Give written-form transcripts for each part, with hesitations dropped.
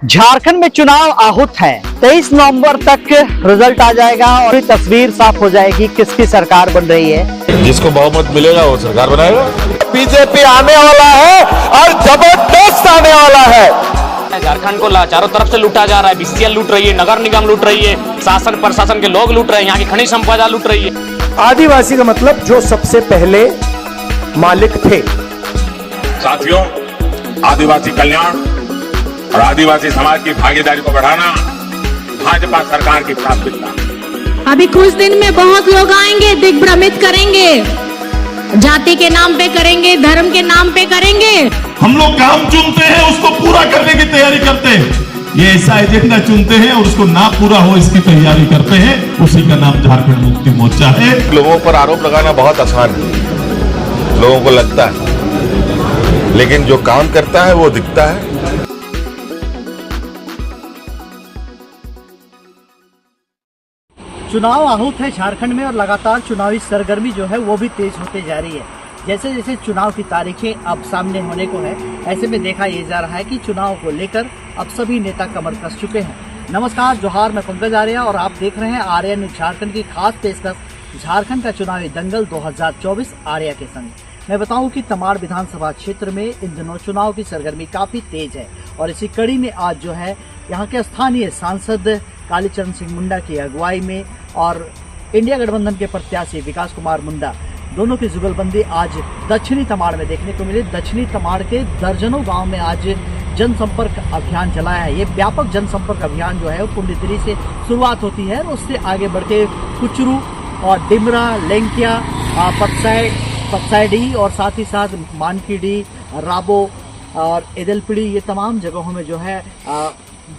झारखंड में चुनाव आहूत है। 23 नवंबर तक रिजल्ट आ जाएगा और तस्वीर साफ हो जाएगी किसकी सरकार बन रही है। जिसको बहुमत मिलेगा वो सरकार बनाएगा। बीजेपी आने वाला है और जबरदस्त आने वाला है। झारखंड को चारों तरफ से लूटा जा रहा है। बीसीएल लूट रही है, नगर निगम लूट रही है, शासन प्रशासन के लोग लूट रहे हैं, यहाँ की खनिज संपदा लूट रही है। आदिवासी का मतलब जो सबसे पहले मालिक थे। साथियों, आदिवासी कल्याण और आदिवासी समाज की भागीदारी को बढ़ाना भाजपा सरकार की प्राथमिकता है। अभी कुछ दिन में बहुत लोग आएंगे, दिग्भ्रमित करेंगे, जाति के नाम पे करेंगे, धर्म के नाम पे करेंगे। हम लोग काम चुनते हैं, उसको पूरा करने की तैयारी करते हैं। ये ऐसा एजेंडा चुनते हैं और उसको ना पूरा हो इसकी तैयारी करते हैं। उसी का नाम झारखंड मुक्ति मोर्चा है। लोगों पर आरोप लगाना बहुत आसान है, लोगों को लगता है, लेकिन जो काम करता है वो दिखता है। चुनाव आहूत है झारखंड में और लगातार चुनावी सरगर्मी जो है वो भी तेज होते जा रही है। जैसे जैसे चुनाव की तारीखें अब सामने होने को है, ऐसे में देखा ये जा रहा है कि चुनाव को लेकर अब सभी नेता कमर कस चुके हैं। नमस्कार, जोहार, मैं पंकज आर्य और आप देख रहे हैं आर्या न्यूज झारखंड की खास पेशकश झारखंड का चुनावी दंगल 2024 आर्या के संग। मैं बताऊं कि तमाड़ विधानसभा क्षेत्र में इन दिनों चुनाव की सरगर्मी काफी तेज है और इसी कड़ी में आज जो है यहाँ के स्थानीय सांसद कालीचरण सिंह मुंडा की अगुवाई में और इंडिया गठबंधन के प्रत्याशी विकास कुमार मुंडा दोनों की जुगलबंदी आज दक्षिणी तमाड़ में देखने को मिली। दक्षिणी तमाड़ के दर्जनों गांव में आज जनसंपर्क अभियान चलाया है। ये व्यापक जनसंपर्क अभियान जो है वो पुंडितरी से शुरुआत होती है और उससे आगे बढ़ के कुचरू और डिमरा, लेंकिया, पत्साईडी और साथ ही साथ मानकीडी, राबो और एदलपीड़ी, ये तमाम जगहों में जो है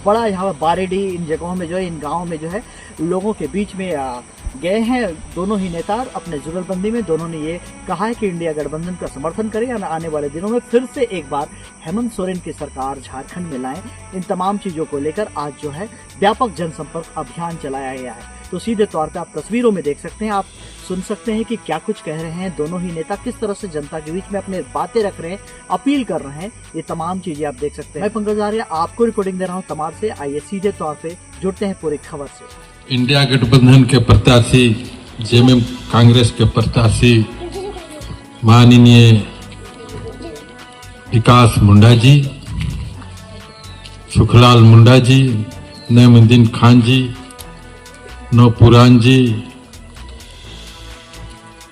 बड़ा यहाँ पर बारेडी, इन जगहों में जो है, इन गाँव में जो है लोगों के बीच में गए हैं दोनों ही नेता। अपने जुगलबंदी में दोनों ने ये कहा है कि इंडिया गठबंधन का समर्थन करें और आने वाले दिनों में फिर से एक बार हेमंत सोरेन की सरकार झारखंड में लाएं। इन तमाम चीजों को लेकर आज जो है व्यापक जनसंपर्क अभियान चलाया गया है। तो सीधे तौर पर आप तस्वीरों में देख सकते हैं, आप सुन सकते हैं कि क्या कुछ कह रहे हैं दोनों ही नेता, किस तरह से जनता के बीच में अपने बातें रख रहे हैं, अपील कर रहे हैं। ये तमाम चीजें आप देख सकते हैं। मैं पंकज आर्य आपको रिकॉर्डिंग दे रहा हूँ तमाड़ से। आइए सीधे तौर पे जुड़ते हैं पूरी खबर से। इंडिया गठबंधन के प्रत्याशी, जेएमएम कांग्रेस के प्रत्याशी माननीय विकास मुंडा जी, सुखलाल मुंडा जी, नईमुद्दीन खान जी, नवपुराण जी,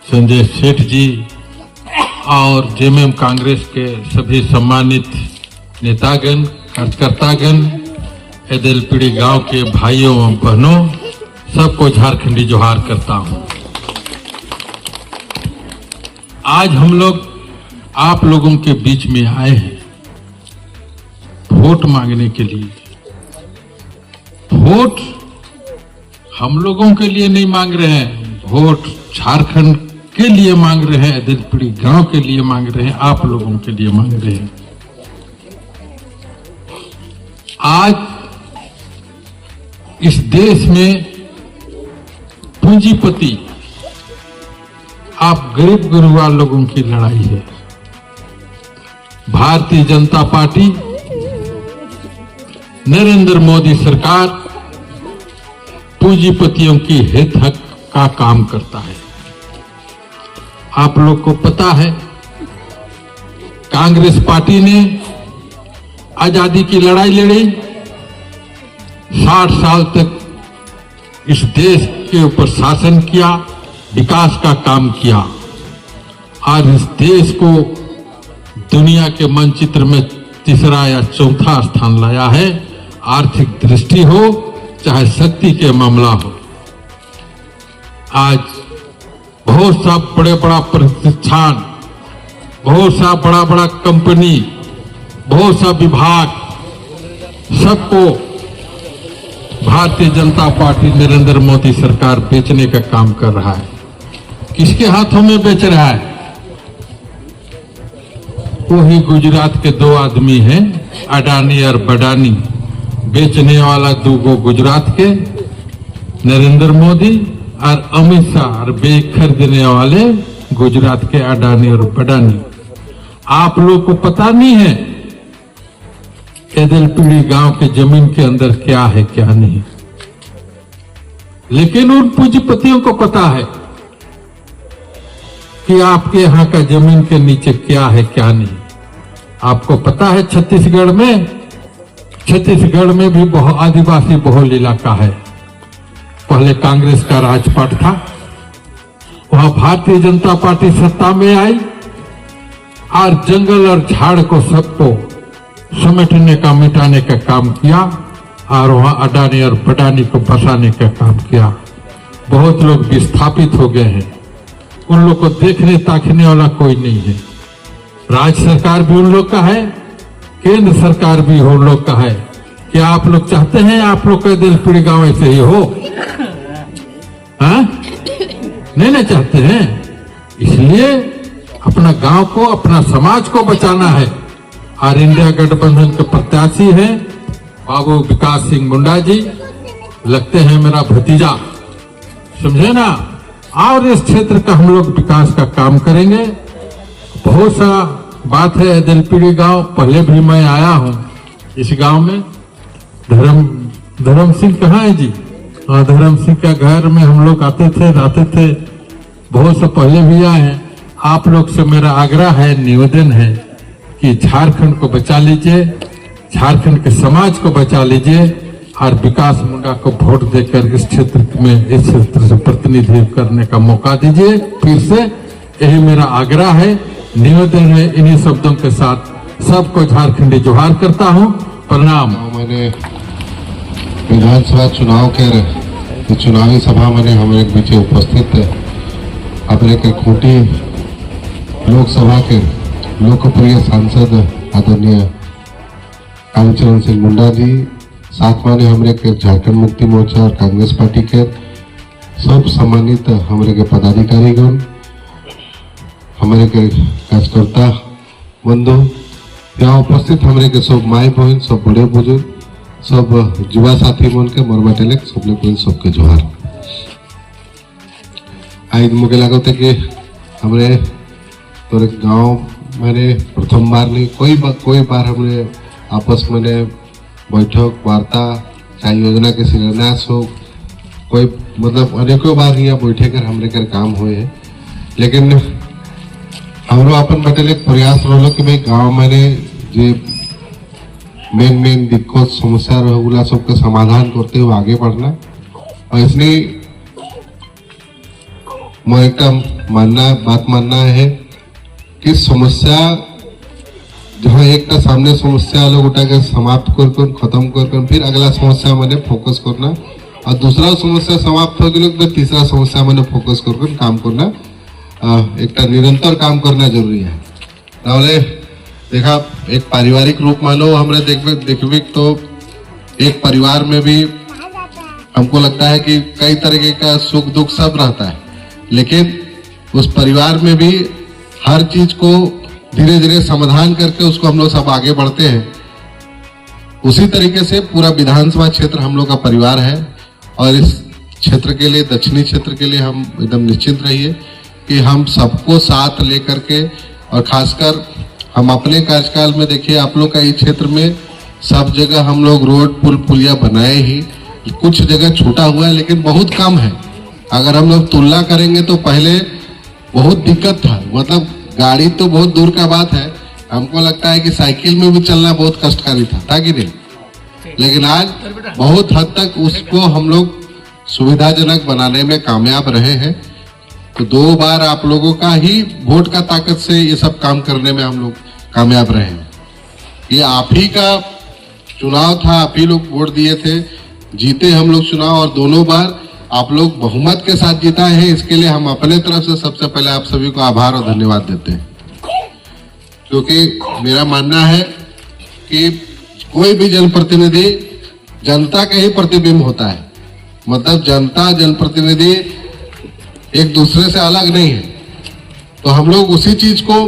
संजय सेठ जी और जेएमएम कांग्रेस के सभी सम्मानित नेतागण, कार्यकर्तागण, एदलपीड़ी गांव के भाइयों एवं बहनों, सबको झारखंडी जोहार करता हूं। आज हम लोग आप लोगों के बीच में आए हैं वोट मांगने के लिए। वोट हम लोगों के लिए नहीं मांग रहे हैं, वोट झारखंड के लिए मांग रहे हैं, एदलपीड़ी गांव के लिए मांग रहे हैं, आप लोगों के लिए मांग रहे हैं। आज इस देश में पूंजीपति, आप गरीब गुरुआ लोगों की लड़ाई है। भारतीय जनता पार्टी, नरेंद्र मोदी सरकार पूंजीपतियों की हित हक का काम करता है। आप लोग को पता है, कांग्रेस पार्टी ने आजादी की लड़ाई लड़ी, 60 साल तक इस देश के ऊपर शासन किया, विकास का काम किया और इस देश को दुनिया के मानचित्र में तीसरा या चौथा स्थान लाया है। आर्थिक दृष्टि हो चाहे शक्ति के मामला हो, आज बहुत सा बड़ा प्रतिष्ठान, बहुत सा बड़ा कंपनी, बहुत सा विभाग, सबको भारतीय जनता पार्टी, नरेंद्र मोदी सरकार बेचने का काम कर रहा है। किसके हाथों में बेच रहा है? वही गुजरात के दो आदमी हैं, अडानी और बडानी। बेचने वाला दूगो गुजरात के नरेंद्र मोदी और अमित शाह, और खरीदने वाले गुजरात के अडानी और बडानी। आप लोग को पता नहीं है एदलपीड़ी गांव के जमीन के अंदर क्या है क्या नहीं, लेकिन उन पूंजीपतियों को पता है कि आपके यहां का जमीन के नीचे क्या है क्या नहीं। आपको पता है छत्तीसगढ़ में भी आदिवासी बहुल इलाका है। पहले कांग्रेस का राजपाट था, वहां भारतीय जनता पार्टी सत्ता में आई और जंगल और झाड़ को सबको समेटने का मिटाने का काम किया और वहां अडानी और पडानी को बसाने का काम किया। बहुत लोग विस्थापित हो गए हैं, उन लोग को देखने ताकने वाला कोई नहीं है। राज्य सरकार भी उन लोग का है, केंद्र सरकार भी उन लोग का है। क्या आप लोग चाहते हैं आप लोग का एदलपीड़ी गांव ऐसे ही हो? हाँ? नहीं ना चाहते हैं। इसलिए अपना गांव को, अपना समाज को बचाना है। और इंडिया गठबंधन के प्रत्याशी हैं बाबू विकास सिंह मुंडा जी, लगते हैं मेरा भतीजा, समझे ना। और इस क्षेत्र का हम लोग विकास का काम करेंगे। बहुत सा बात है एदलपीड़ी गांव, पहले भी मैं आया हूं इस गांव में। धर्म सिंह कहाँ है जी? हाँ, धर्म सिंह का घर में हम लोग आते थे, रहते थे, बहुत से पहले भी आए हैं। आप लोग से मेरा आग्रह है, निवेदन है कि झारखंड को बचा लीजिए, झारखंड के समाज को बचा लीजिए और विकास मुंडा को वोट देकर इस क्षेत्र में, इस क्षेत्र से प्रतिनिधित्व करने का मौका दीजिए। फिर से यही मेरा आग्रह है, निवेदन है। इन्हीं शब्दों के साथ सबको झारखंडी जोहार करता हूं। प्रणाम। मैंने विधानसभा चुनाव के चुनावी सभा में हमारे बीच उपस्थित अपने के खूंटी लोकसभा के लोकप्रिय सांसद आदरणीय कालीचरण सिंह मुंडा जी, साथ में हमारे के झारखंड मुक्ति मोर्चा और कांग्रेस पार्टी के सब सम्मानित हमारे के पदाधिकारीगण, हमारे के कार्यकर्ता बंधु, यहाँ उपस्थित हमारे के सब माई बहन, सब बड़े बुजुर्ग, सब युवा साथी मन के मोर बटेले सबके जोहार। आज मुझे लगता कि हमारे तो गांव मैंने प्रथम बार नहीं, कोई बार हमने आपस में बैठक वार्ता, चाहे योजना के शिलान्यास हो, कोई मतलब अनेकों बार यहाँ बैठे कर हमने कर काम हुए हैं। लेकिन हमरो अपन बटेले प्रयास रहो कि भाई गांव में जे मेन दिक्कत समस्या रहेगा सबके समाधान करते हुए आगे बढ़ना। और इसलिए मैं एक बात मानना है कि समस्या जहाँ एक सामने समस्या लोग उठा कर समाप्त कर खत्म कर फिर अगला समस्या मैंने फोकस करना, और दूसरा समस्या समाप्त हो गई तो तीसरा समस्या मैंने फोकस कर काम करना, एक निरंतर काम करना जरूरी है। नाले देखा एक पारिवारिक रूप मानो हमने देखबे तो एक परिवार में भी हमको लगता है कि कई तरीके का सुख दुख सब रहता है, लेकिन उस परिवार में भी हर चीज को धीरे धीरे समाधान करके उसको हम लोग सब आगे बढ़ते हैं। उसी तरीके से पूरा विधानसभा क्षेत्र हम लोग का परिवार है, और इस क्षेत्र के लिए, दक्षिणी क्षेत्र के लिए हम एकदम निश्चिंत रहिए कि हम सबको साथ लेकर के, और खासकर हम अपने कार्यकाल में देखिए आप लोग का इस क्षेत्र में सब जगह हम लोग रोड पुल पुलिया बनाए ही, कुछ जगह छूटा हुआ है लेकिन बहुत कम है। अगर हम लोग तुलना करेंगे तो पहले बहुत दिक्कत था, मतलब गाड़ी तो बहुत दूर का बात है, हमको लगता है कि साइकिल में भी चलना बहुत कष्टकारी था कि नहीं, लेकिन आज बहुत हद तक उसको हम लोग सुविधाजनक बनाने में कामयाब रहे हैं। तो 2 बार आप लोगों का ही वोट का ताकत से ये सब काम करने में हम लोग कामयाब रहे हैं। ये आप ही का चुनाव था, आप ही लोग वोट दिए थे, जीते हम लोग चुनाव, और दोनों बार आप लोग बहुमत के साथ जीता है। इसके लिए हम अपने तरफ से सबसे पहले आप सभी को आभार और धन्यवाद देते हैं, क्योंकि मेरा मानना है कि कोई भी जनप्रतिनिधि जनता का ही प्रतिबिंब होता है, मतलब जनता जनप्रतिनिधि एक दूसरे से अलग नहीं है। तो हम लोग उसी चीज को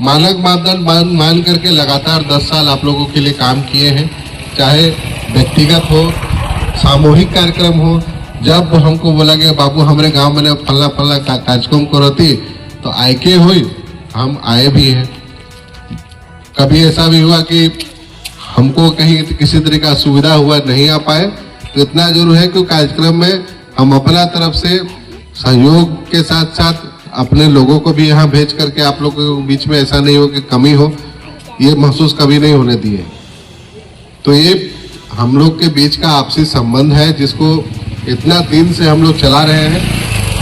मानक मापदंड मान करके लगातार 10 साल आप लोगों के लिए काम किए हैं, चाहे व्यक्तिगत हो, सामूहिक कार्यक्रम हो। जब हमको बोला गया बाबू हमारे गांव में फल्ला फल्ला कार्यक्रम करती तो आए हुई, हम आए भी हैं। कभी ऐसा भी हुआ कि हमको कहीं किसी तरह का असुविधा हुआ नहीं आ पाए, तो इतना जरूर है कि कार्यक्रम में हम अपना तरफ से सहयोग के साथ साथ अपने लोगों को भी यहाँ भेज करके आप लोगों के बीच में ऐसा नहीं हो कि कमी हो, ये महसूस कभी नहीं होने दिए। तो ये हम लोग के बीच का आपसी संबंध है जिसको इतना दिन से हम लोग चला रहे हैं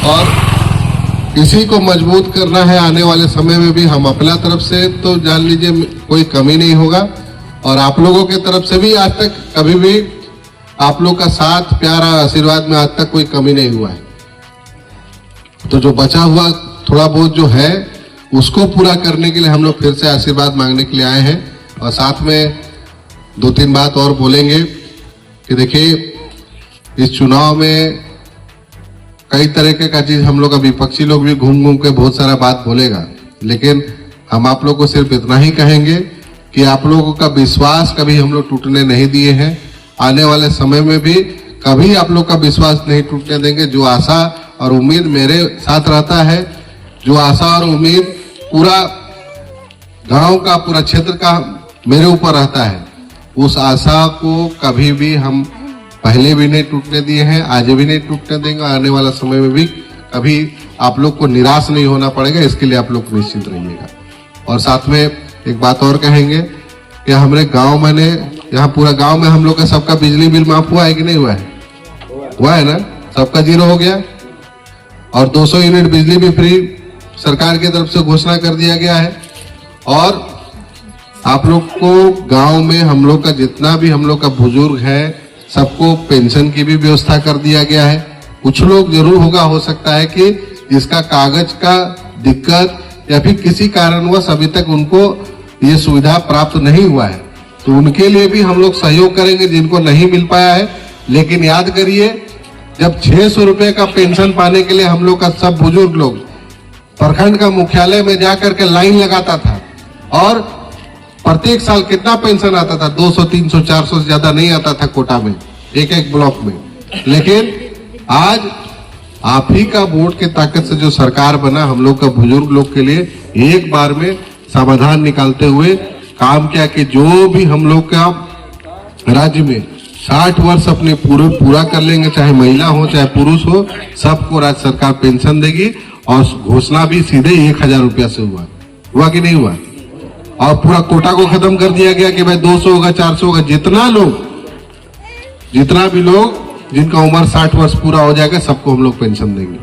और इसी को मजबूत करना है। आने वाले समय में भी हम अपना तरफ से तो जान लीजिए कोई कमी नहीं होगा और आप लोगों के तरफ से भी आज तक कभी भी आप लोग का साथ प्यार और आशीर्वाद में आज तक कोई कमी नहीं हुआ है। तो जो बचा हुआ थोड़ा बहुत जो है उसको पूरा करने के लिए हम लोग फिर से आशीर्वाद मांगने के लिए आए हैं और साथ में 2-3 बात और बोलेंगे कि देखिए इस चुनाव में कई तरीके का चीज हम लोग का विपक्षी लोग भी घूम घूम के बहुत सारा बात बोलेगा, लेकिन हम आप लोग को सिर्फ इतना ही कहेंगे कि आप लोगों का विश्वास कभी हम लोग टूटने नहीं दिए हैं। आने वाले समय में भी कभी आप लोग का विश्वास नहीं टूटने देंगे। जो आशा और उम्मीद मेरे साथ रहता है, जो आशा और उम्मीद पूरा गांव का पूरा क्षेत्र का मेरे ऊपर रहता है, उस आशा को कभी भी हम पहले भी नहीं टूटने दिए हैं, आज भी नहीं टूटने देंगे। आने वाला समय में भी कभी आप लोग को निराश नहीं होना पड़ेगा, इसके लिए आप लोग निश्चित रहिएगा। और साथ में एक बात और कहेंगे कि हमारे गांव में यहाँ पूरा गांव में हम लोग का सबका बिजली बिल माफ हुआ है कि नहीं हुआ है? हुआ है ना? सबका 0 हो गया और 200 यूनिट बिजली भी फ्री सरकार की तरफ से घोषणा कर दिया गया है। और आप लोग को गांव में हम लोग का जितना भी हम लोग का बुजुर्ग है सबको पेंशन की भी व्यवस्था कर दिया गया है। कुछ लोग जरूर होगा, हो सकता है कि जिसका कागज का दिक्कत या फिर किसी कारणवश अभी तक उनको ये सुविधा प्राप्त नहीं हुआ है, तो उनके लिए भी हम लोग सहयोग करेंगे जिनको नहीं मिल पाया है। लेकिन याद करिए, जब 600 रुपए का पेंशन पाने के लिए हम लोग का सब बुजुर्ग लोग प्रखंड का मुख्यालय में जाकर के लाइन लगाता था और प्रत्येक साल कितना पेंशन आता था? 200, 300, 400 से ज्यादा नहीं आता था कोटा में, एक ब्लॉक में। लेकिन आज आप ही का वोट के ताकत से जो सरकार बना, हम लोग का बुजुर्ग लोग के लिए एक बार में समाधान निकालते हुए काम किया कि जो भी हम लोग का राज्य में 60 वर्ष अपने पूरा कर लेंगे, चाहे महिला हो चाहे पुरुष हो, सबको राज्य सरकार पेंशन देगी। और घोषणा भी सीधे 1000 रुपया से हुआ कि नहीं हुआ? और पूरा कोटा को खत्म कर दिया गया कि भाई 200 होगा, 400 होगा, जितना भी लोग जिनका उम्र 60 वर्ष पूरा हो जाएगा सबको हम लोग पेंशन देंगे।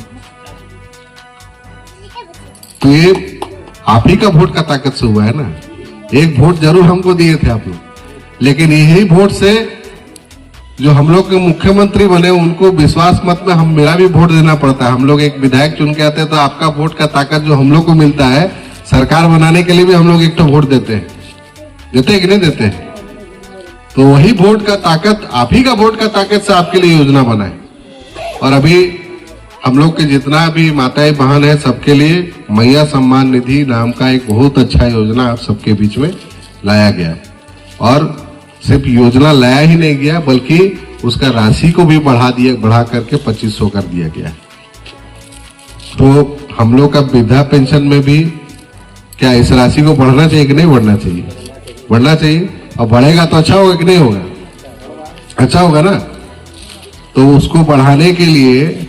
तो ये आप ही का वोट का ताकत से हुआ है ना। एक वोट जरूर हमको दिए थे आप लोग, लेकिन यही वोट से जो हम लोग के मुख्यमंत्री बने उनको विश्वास मत में हम मेरा भी वोट देना पड़ता है। हम लोग एक विधायक चुन के आते हैं तो आपका वोट का ताकत जो हम लोग को मिलता है, सरकार बनाने के लिए भी हम लोग एक तो वोट देते हैं कि नहीं देते हैं? तो वही वोट का ताकत, आप ही का वोट का ताकत से आपके लिए योजना बनाए। और अभी हम लोग के जितना भी माताएं बहन है सबके लिए मैया सम्मान निधि नाम का एक बहुत अच्छा योजना आप सबके बीच में लाया गया। और सिर्फ योजना लाया ही नहीं गया बल्कि उसका राशि को भी बढ़ा करके 2500 कर दिया गया। तो हम लोग का वृद्धा पेंशन में भी क्या इस राशि को बढ़ना चाहिए कि नहीं बढ़ना चाहिए? बढ़ना चाहिए। और बढ़ेगा तो अच्छा होगा कि नहीं होगा? अच्छा होगा ना। तो उसको बढ़ाने के लिए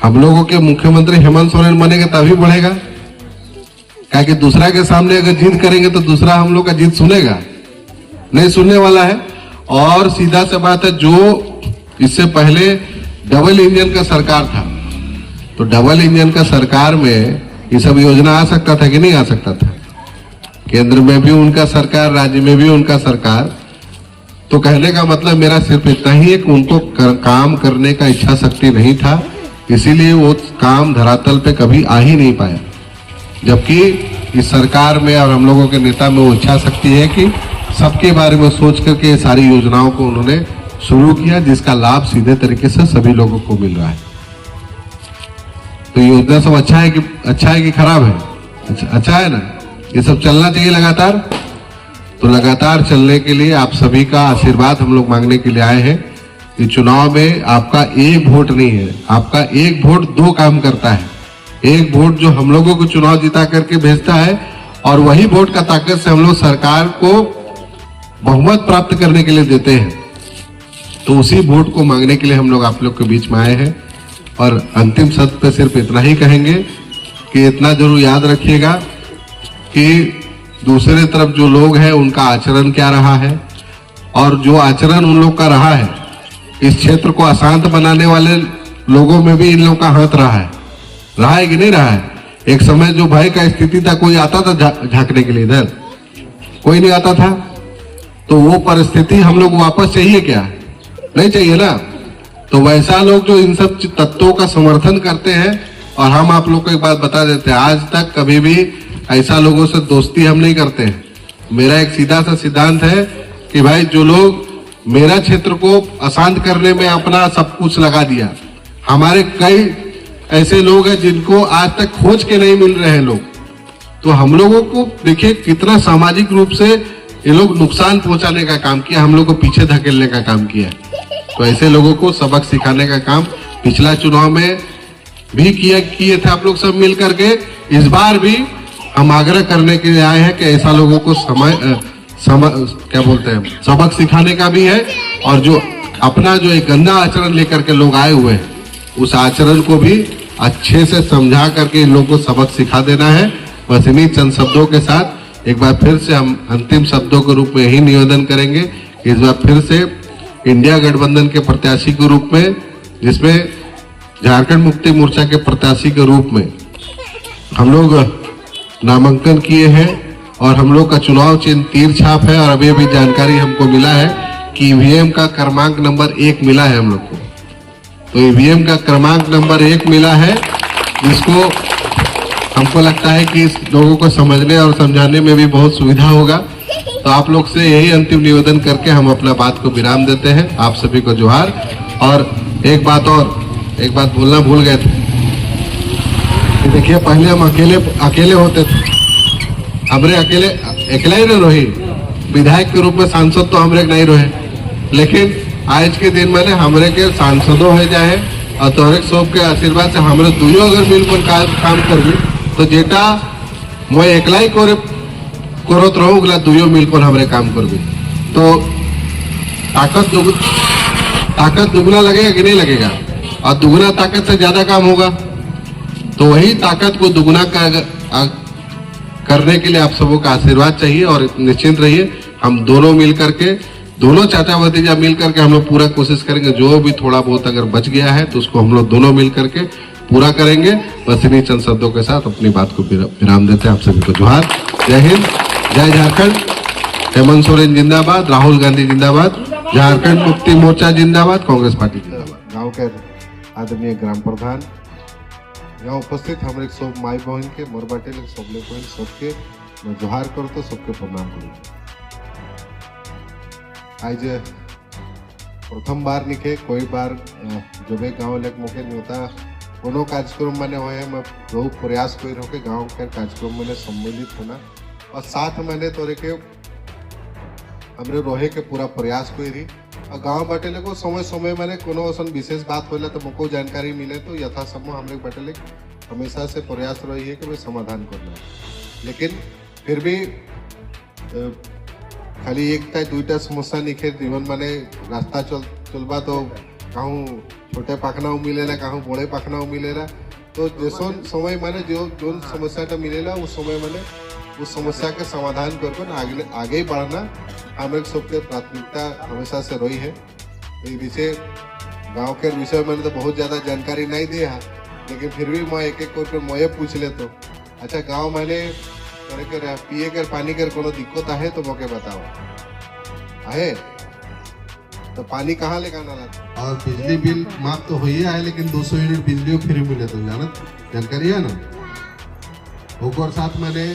हम लोगों के मुख्यमंत्री हेमंत सोरेन बनेंगे तभी बढ़ेगा। क्या कि दूसरा के सामने अगर जिद करेंगे तो दूसरा हम लोग का जिद सुनेगा? नहीं सुनने वाला है। और सीधा सा बात है, जो इससे पहले डबल इंजन का सरकार था, तो डबल इंजन का सरकार में ये सब योजना आ सकता था कि नहीं आ सकता था? केंद्र में भी उनका सरकार, राज्य में भी उनका सरकार। तो कहने का मतलब मेरा सिर्फ इतना ही है कि उनको काम करने का इच्छा शक्ति नहीं था, इसीलिए वो काम धरातल पे कभी आ ही नहीं पाया। जबकि इस सरकार में और हम लोगों के नेता में वो इच्छा शक्ति है कि सबके बारे में सोच करके सारी योजनाओं को उन्होंने शुरू किया, जिसका लाभ सीधे तरीके से सभी लोगों को मिल रहा है। तो योजना सब अच्छा है कि खराब है? अच्छा है ना। ये सब चलना चाहिए लगातार। तो लगातार चलने के लिए आप सभी का आशीर्वाद हम लोग मांगने के लिए आए हैं। ये चुनाव में आपका एक वोट नहीं है, आपका एक वोट 2 काम करता है। एक वोट जो हम लोगों को चुनाव जिता करके भेजता है और वही वोट का ताकत से हम लोग सरकार को बहुमत प्राप्त करने के लिए देते हैं। तो उसी वोट को मांगने के लिए हम लोग आप लोग के बीच में आए हैं। और अंतिम शब्द पे सिर्फ इतना ही कहेंगे कि इतना जरूर याद रखिएगा कि दूसरे तरफ जो लोग हैं उनका आचरण क्या रहा है, और जो आचरण उन लोग का रहा है, इस क्षेत्र को अशांत बनाने वाले लोगों में भी इन लोगों का हाथ रहा है कि नहीं रहा है। एक समय जो भय का स्थिति था, कोई आता था झांकने के लिए, इधर कोई नहीं आता था। तो वो परिस्थिति हम लोग वापस चाहिए क्या? नहीं चाहिए ना। तो वैसा लोग जो इन सब तत्वों का समर्थन करते हैं, और हम आप लोग को एक बात बता देते हैं, आज तक कभी भी ऐसा लोगों से दोस्ती हम नहीं करते हैं। मेरा एक सीधा सा सिद्धांत है कि भाई जो लोग मेरा क्षेत्र को अशांत करने में अपना सब कुछ लगा दिया, हमारे कई ऐसे लोग हैं जिनको आज तक खोज के नहीं मिल रहे हैं लोग। तो हम लोगों को देखिए कितना सामाजिक रूप से ये लोग नुकसान पहुंचाने का काम किया, हम लोग को पीछे धकेलने का काम किया। तो ऐसे लोगों को सबक सिखाने का काम पिछला चुनाव में भी किए थे आप लोग सब मिल करके। इस बार भी हम आग्रह करने के लिए आए हैं कि ऐसा लोगों को सबक सिखाने का भी है, और जो अपना जो एक गंदा आचरण लेकर के लोग आए हुए हैं, उस आचरण को भी अच्छे से समझा करके इन लोगों को सबक सिखा देना है। बस इन्हीं चंद शब्दों के साथ एक बार फिर से हम अंतिम शब्दों के रूप में यही निवेदन करेंगे। इस बार फिर से इंडिया गठबंधन के प्रत्याशी के रूप में, जिसमें झारखंड मुक्ति मोर्चा के प्रत्याशी के रूप में हम लोग नामांकन किए हैं, और हम लोग का चुनाव चिन्ह तीर छाप है। और अभी जानकारी हमको मिला है कि ईवीएम का क्रमांक नंबर 1 मिला है हम लोग को। तो ईवीएम का क्रमांक नंबर 1 मिला है, जिसको हमको लगता है कि इस लोगों को समझने और समझाने में भी बहुत सुविधा होगा। तो आप लोग से यही अंतिम निवेदन करके हम अपना बात को विराम देते हैं। आप सभी को जोहार। और एक बात बोलना भूल गए थे। देखिए पहले हम अकेले होते थे, हमरे अकेला ही नहीं रही, विधायक के रूप में सांसद तो हमरे नहीं रहे, लेकिन आज के दिन मैंने हमरे के सांसदों हो जाए और तोहरे सब के आशीर्वाद से हमरे दुनिया अगर मिलकर काम करबी तो जेटा मैं एकला ही करत रहूँगा, दुनिया मिलकर हमरे काम करबी तो ताकत दुगना लगेगा कि नहीं लगेगा? और दुगना ताकत से ज्यादा काम होगा। तो वही ताकत को दुगना करने के लिए आप सबों का आशीर्वाद चाहिए। और निश्चिंत रहिए, हम दोनों मिल करके, दोनों चाचा भतीजा मिल करके हम लोग पूरा कोशिश करेंगे। जो भी थोड़ा बहुत अगर बच गया है तो उसको हम लोग दोनों मिल करके पूरा करेंगे। बस इन्हीं चंद शब्दों के साथ अपनी बात को विराम देते हैं। आप सभी को जोहार। जय हिंद, जय झारखंड। हेमंत सोरेन जिंदाबाद, राहुल गांधी जिंदाबाद, झारखंड मुक्ति मोर्चा जिंदाबाद, कांग्रेस पार्टी जिंदाबाद। गाँव के आदरणीय ग्राम प्रधान, यहाँ उपस्थित हमारे सब माई बहन के मोर बाटे सबले बहन सबके मैं जोहार करतो, सबके प्रणाम करूँ। आज प्रथम बार निके कोई बार जब गाँव लेक मोके न्योता कोनो कार्यक्रम मैंने हुए, मैं बहुत प्रयास कर रहा हूँ कि गाँव के कार्यक्रम मैंने सम्मिलित होना, और साथ मैंने तोरे के हमरे रोहे के पूरा प्रयास कर रही। और गाँव बाटेले को समय समय मैंने कोनो ऐसा विशेष बात होला तो मुझको जानकारी मिले तो यथासंभव हमरे बाटेले हमेशा से प्रयास रही है कि मैं समाधान करना। लेकिन फिर भी खाली एक दुईटा समस्या निखे जीवन माने रास्ता चलबा तो कहूँ छोटे पाखना मिलेला, कहूँ बड़े पाखना मिलेला। तो जैसा समय माने जो समस्या मिलेला उस समय मैंने उस समस्या के समाधान कर आगे ही बढ़ना हमें सबके प्राथमिकता हमेशा से रही है। ये विषय गांव के विषय मैंने तो बहुत ज़्यादा जानकारी नहीं दी है, लेकिन फिर भी मैं एक करके मैं पूछ ले तो अच्छा गांव मैंने पिए कर पानी कर कोनो दिक्कत है तो मौके बताओ है तो पानी कहाँ लेकर आना था। और बिजली बिल माफ तो हो ही है, लेकिन 200 यूनिट बिजली फ्री मिले तो जानकारी है ना। और साथ मैंने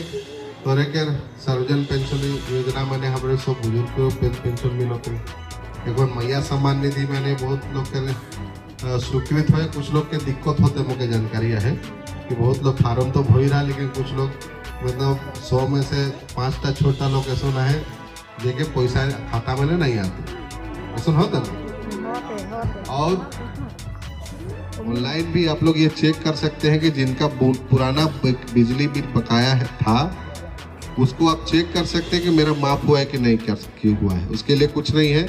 तोरे के सर्वजन पेंशन योजना मैंने हमारे सब बुजुर्ग को पेंशन मिलो थे। एक बार मैया सम्मान निधि मैंने बहुत लोग के स्वीकृत हुए, कुछ लोग के दिक्कत होते मुझे जानकारी है कि बहुत लोग फार्म तो हो ही रहा, लेकिन कुछ लोग मतलब 100 में से 5टा छोटा लोग ऐसा है देखे पैसा खाता में नहीं आते, ऐसा होता ना। और ऑनलाइन भी आप लोग ये चेक कर सकते हैं कि जिनका पुराना बिजली बिल बकाया था उसको आप चेक कर सकते हैं कि मेरा माफ हुआ है कि नहीं कर हुआ है। उसके लिए कुछ नहीं है,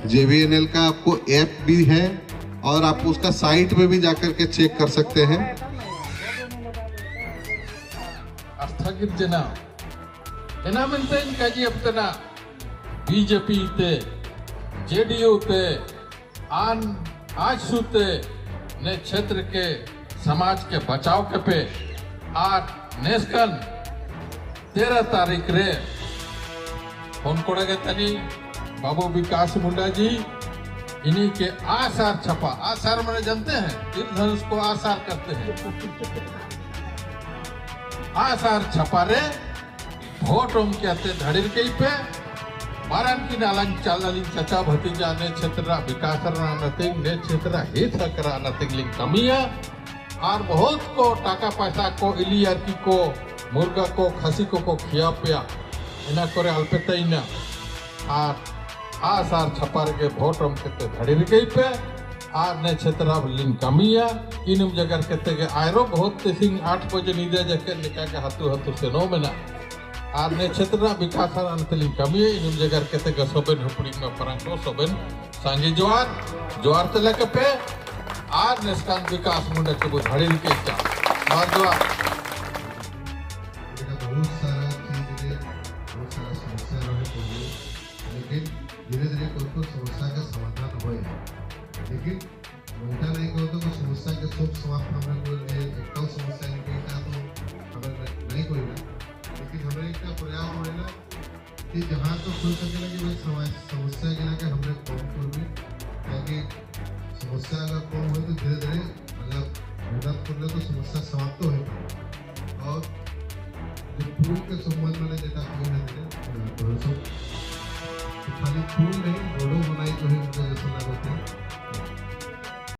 JVNL का आपको ऐप भी है और आप उसका साइट पे भी जाकर के चेक कर सकते हैं। स्थगित जना एना मेंटेन काजी अपना बीजेपी ते JDU ते आजसू ते ने क्षेत्र के समाज के बचाव के पे आज नेस्कन 13 तारीख रे फोन कोड़े तनी बाबू विकास मुंडा जी इन्हीं के आसार छपा। आसार मैंने जानते हैं, तीरधनुष को आसार करते हैं। आसार छपा रे वोट उम कहते धड़िर के पे मारन की नालंग चाललिंग चचा भतीजा ने क्षेत्र विकास नतिंग ने क्षेत्र हित करा नतिंग लिंग कमिया और बहुत को टाका पैसा को इलियर की को मुर्गा को खसी को खिया पिया इना करे अल्पता इना और आसार छपार के वोट हम कहते धड़िर गई पे आर ने क्षेत्र लिंग कमिया इनम जगह कहते के आयरो बहुत सिंह 8 बजे नींदे जके निका के हतु से नो मेना आर ने क्षेत्र विकास अंत लिंग कमिया इनम जगह कहते के सोबेन हुपड़ी में परंतो सोबेन सांगे जोआर तले के पे आर ने स्कान विकास मुंडा के धड़िर के चा और जोआर बहुत सारा चीज है, बहुत सारा समस्या रहे तो लेकिन धीरे धीरे कोई समस्या का समाधान हो। लेकिन मोटा नहीं कहो तो समस्या के सब समाधान हमें कोई एक समस्या निकलता तो हमें नहीं कोई ना, लेकिन हमें एक प्रयास हो ना कि जहाँ तो खुल सके कि भाई समस्या के ना हमने कम कर भी, ताकि समस्या अगर कम हो तो धीरे धीरे मतलब मेहनत कर ले तो समस्या समाप्त हो। और जो फूल के संबंध में जेटा खाली फूल नहीं रोडो बनाई तो है